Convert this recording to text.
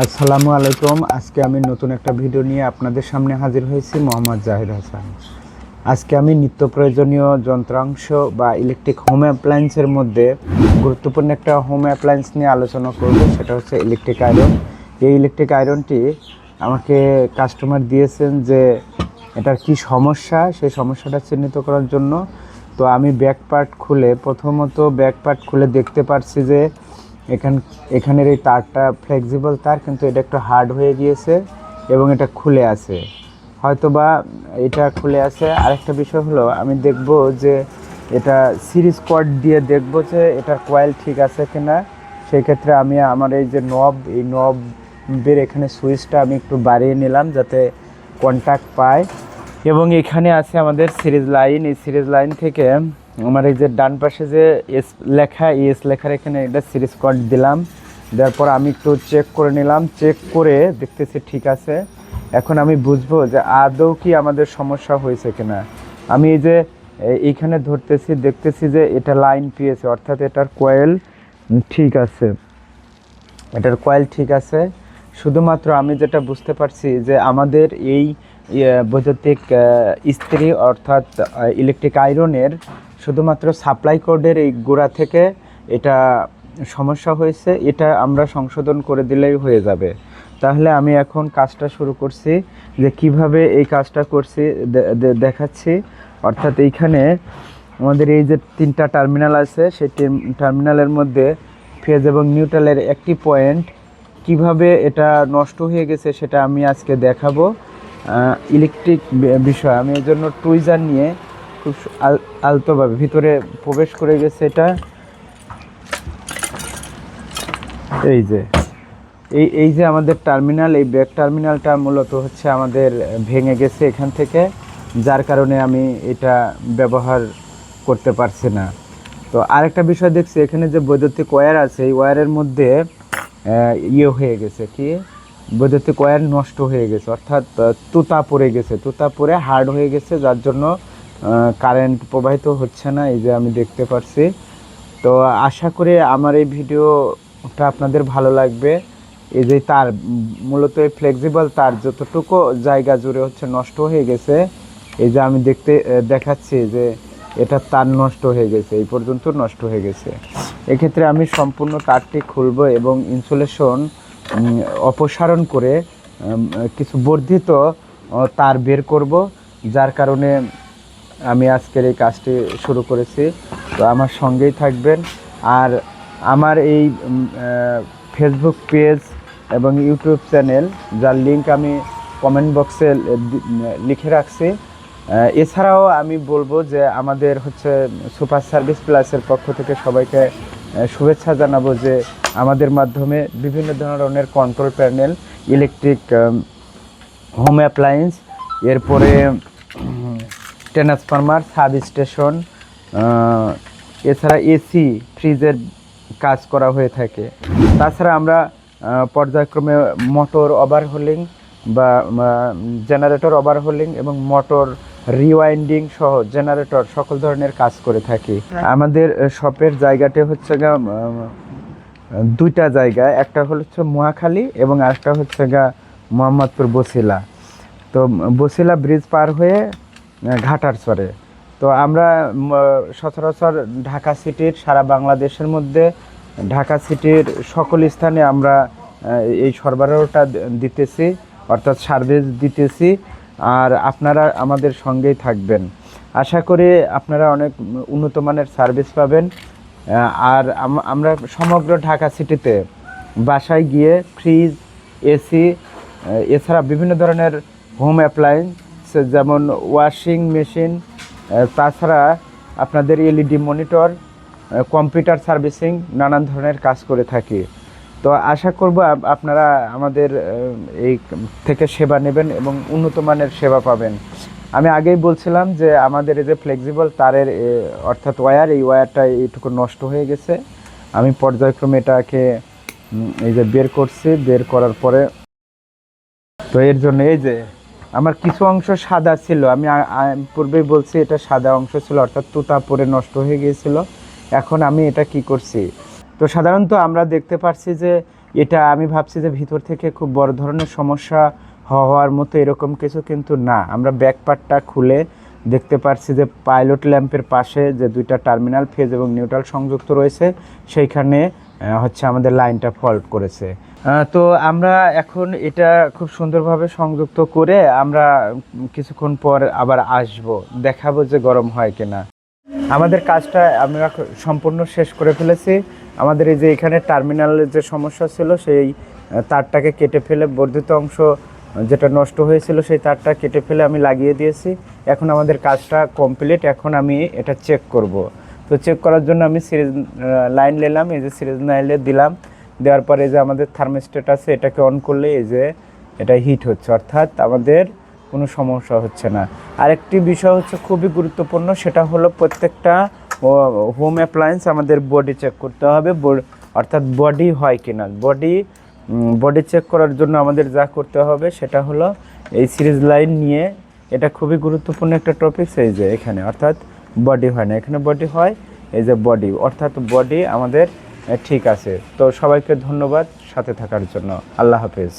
আসসালামু আলাইকুম। আজকে আমি নতুন একটা ভিডিও নিয়ে আপনাদের সামনে হাজির হয়েছি, মোহাম্মদ জাহির হাসান। আজকে আমি নিত্য প্রয়োজনীয় যন্ত্রাংশ বা ইলেকট্রিক হোম অ্যাপ্লায়েন্সের মধ্যে গুরুত্বপূর্ণ একটা হোম অ্যাপ্লায়েন্স নিয়ে আলোচনা করব, সেটা হচ্ছে ইলেকট্রিক আয়রন। এই ইলেকট্রিক আয়রনটি আমাকে কাস্টমার দিয়েছেন যে এটার কি সমস্যা, সেই সমস্যাটা চিহ্নিত করার জন্য। তো আমি ব্যাক পার্ট খুলে দেখতে পারছি যে এখানের এই তারটা ফ্লেক্সিবল তার, কিন্তু এটা একটু হার্ড হয়ে গিয়েছে এবং এটা খুলে আছে, হয়তোবা এটা খুলে আছে। আরেকটা বিষয় হলো, আমি দেখব যে এটা সিরিজ কর্ড দিয়ে দেখব যে এটার কয়েল ঠিক আছে কিনা। সেই ক্ষেত্রে আমি আমার এই যে নবের এখানে সুইচটা আমি একটু বাড়িয়ে নিলাম যাতে কন্ট্যাক্ট পায়। এবং এখানে আছে আমাদের সিরিজ লাইন। এই সিরিজ লাইন থেকে আমার এই যে ডান পাশে যে এস লেখার এখানে এটা সিরিজ কর্ড দিলাম। দেওয়ার পর আমি একটু চেক করে নিলাম, চেক করে দেখতেছি ঠিক আছে। এখন আমি বুঝবো যে আদৌ কি আমাদের সমস্যা হয়েছে কিনা। আমি এই যে এইখানে দেখতেছি যে এটা লাইন পেয়েছে, অর্থাৎ এটার কয়েল ঠিক আছে, শুধুমাত্র আমি যেটা বুঝতে পারছি যে আমাদের এই বৈদ্যুতিক ইস্ত্রি অর্থাৎ ইলেকট্রিক আয়রনের শুধুমাত্র সাপ্লাই কোডের এই গোড়া থেকে এটা সমস্যা হয়েছে। এটা আমরা সংশোধন করে দিলেই হয়ে যাবে। তাহলে আমি এখন কাজটা শুরু করছি, যে কিভাবে এই কাজটা করছি দেখাচ্ছি। অর্থাৎ এইখানে আমাদের এই যে তিনটা টার্মিনাল আছে, সেই টার্মিনালের মধ্যে ফেজ এবং নিউট্রালের একটি পয়েন্ট কিভাবে এটা নষ্ট হয়ে গেছে সেটা আমি আজকে দেখাবো। ইলেকট্রিক বিষয় আমি এর জন্য টুইজার নিয়ে খুব আলতোভাবে ভিতরে প্রবেশ করে গেছে। এটা এই যে আমাদের টার্মিনাল, এই ব্যাক টার্মিনালটা মূলত হচ্ছে আমাদের ভেঙে গেছে এখান থেকে, যার কারণে আমি এটা ব্যবহার করতে পারছি না। তো আরেকটা বিষয় দেখছি, এখানে যে বৈদ্যুতিক ওয়্যার আছে, এই ওয়্যারের মধ্যে হয়ে গেছে, কি বৈদ্যুতিক ওয়্যার নষ্ট হয়ে গেছে, অর্থাৎ তুতা পড়ে হার্ড হয়ে গেছে, যার জন্য কারেন্ট প্রবাহিত হচ্ছে না। এই যে আমি দেখতে পারছি। তো আশা করি আমার এই ভিডিওটা আপনাদের ভালো লাগবে। এই যে তার মূলত এই ফ্লেক্সিবল তার যতটুকু জায়গা জুড়ে হচ্ছে নষ্ট হয়ে গেছে, এই যে আমি দেখাচ্ছি যে এটা তার নষ্ট হয়ে গেছে, এই পর্যন্ত নষ্ট হয়ে গেছে। এক্ষেত্রে আমি সম্পূর্ণ তারটি খুলব এবং ইনসুলেশন অপসারণ করে কিছু বর্ধিত তার বের করব, যার কারণে আমি আজকের এই কাজটি শুরু করেছি। তো আমার সঙ্গেই থাকবেন। আর আমার এই ফেসবুক পেজ এবং ইউটিউব চ্যানেল, যার লিঙ্ক আমি কমেন্ট বক্সে লিখে রাখছি। এছাড়াও আমি বলবো যে আমাদের হচ্ছে সুপার সার্ভিস প্লাসের পক্ষ থেকে সবাইকে শুভেচ্ছা জানাবো, যে আমাদের মাধ্যমে বিভিন্ন ধরনের control panel, electric home appliance, এরপরে ট্রান্সফরমার, সাব স্টেশন, এছাড়া এসি ফ্রিজের কাজ করা হয়ে থাকে। তাছাড়া আমরা পর্যায়ক্রমে মোটর ওভারহোলিং বা জেনারেটর ওভারহোলিং এবং মোটর রিওয়াইন্ডিং সহ জেনারেটর সকল ধরনের কাজ করে থাকি। আমাদের শপের জায়গাটি হচ্ছে দুইটা জায়গা, একটা হচ্ছে মহাখালী এবং আরেকটা হচ্ছে মোহাম্মদপুর বসিলা। তো বসিলা ব্রিজ পার হয়ে ঘাটারচরে। তো আমরা সচরাচর ঢাকা সিটির, সারা বাংলাদেশের মধ্যে ঢাকা সিটির সকল স্থানে আমরা এই সরবরাহটা দিতেছি, অর্থাৎ সার্ভিস দিতেছি। আর আপনারা আমাদের সঙ্গেই থাকবেন। আশা করি আপনারা অনেক উন্নত মানের সার্ভিস পাবেন। আর আমরা সমগ্র ঢাকা সিটিতে বাসায় গিয়ে ফ্রিজ, এসি, এছাড়া বিভিন্ন ধরনের হোম অ্যাপ্লায়েন্স যেমন ওয়াশিং মেশিন, তাছাড়া আপনাদের এলইডি মনিটর, কম্পিউটার সার্ভিসিং, নানান ধরনের কাজ করে থাকি। তো আশা করব আপনারা আমাদের এই থেকে সেবা নেবেন এবং উন্নত মানের সেবা পাবেন। আমি আগেই বলছিলাম যে আমাদের এই যে ফ্লেক্সিবল তারের অর্থাৎ ওয়্যার, এই ওয়্যারটা এইটুকু নষ্ট হয়ে গেছে। আমি পর্যায়ক্রমে এটাকে এই যে বের করছি, বের করার পরে তো এর জন্য এই যে আমার কিছু অংশ সাদা ছিল, আমি পূর্বেই বলছি এটা সাদা অংশ ছিল, অর্থাৎ তুতা পরে নষ্ট হয়ে গিয়েছিল। এখন আমি এটা কি করছি, তো সাধারণত আমরা দেখতে পাচ্ছি যে এটা আমি ভাবছি যে ভিতর থেকে খুব বড় ধরনের সমস্যা হওয়ার মতো এরকম কিছু কিন্তু না। আমরা ব্যাক পার্টটা খুলে দেখতে পারছি যে পাইলট ল্যাম্পের পাশে যে দুইটা টার্মিনাল ফেজ এবং নিউট্রাল সংযুক্ত রয়েছে সেইখানে হচ্ছে আমাদের লাইনটা ফল্ট করেছে। তো আমরা এখন এটা খুব সুন্দরভাবে সংযুক্ত করে আমরা কিছুক্ষণ পর আবার আসব, দেখাবো যে গরম হয় কিনা। আমাদের কাজটা আমরা সম্পূর্ণ শেষ করে ফেলেছি। আমাদের এই যে এখানে টার্মিনালের যে সমস্যা ছিল সেই তারটাকে কেটে ফেলে বর্ধিত অংশ যেটা নষ্ট হয়েছিল সেই তারটা কেটে ফেলে আমি লাগিয়ে দিয়েছি। এখন আমাদের কাজটা কমপ্লিট। এখন আমি এটা চেক করব। তো চেক করার জন্য আমি সিরিজ লাইন নিলাম, এই যে সিরিজ লাইনে দিলাম। দেওয়ার পরে যে আমাদের থার্মোস্ট্যাট আছে এটাকে অন করলে এই যে এটা হিট হচ্ছে, অর্থাৎ আমাদের কোনো সমস্যা হচ্ছে না। আরেকটি বিষয় হচ্ছে খুবই গুরুত্বপূর্ণ, সেটা হলো প্রত্যেকটা হোম অ্যাপ্লায়েন্স আমাদের বডি চেক করতে হবে, অর্থাৎ বডি হয় কিনা। বডি চেক করার জন্য আমাদের যা করতে হবে সেটা হলো এই সিরিজ লাইন নিয়ে, এটা খুবই গুরুত্বপূর্ণ একটা টপিক। এই যে এখানে অর্থাৎ বডি হয় না, এখানে বডি হয়, এই যে বডি, অর্থাৎ বডি আমাদের ঠিক আছে। তো সবাইকে ধন্যবাদ সাথে থাকার জন্য। আল্লাহ হাফেজ।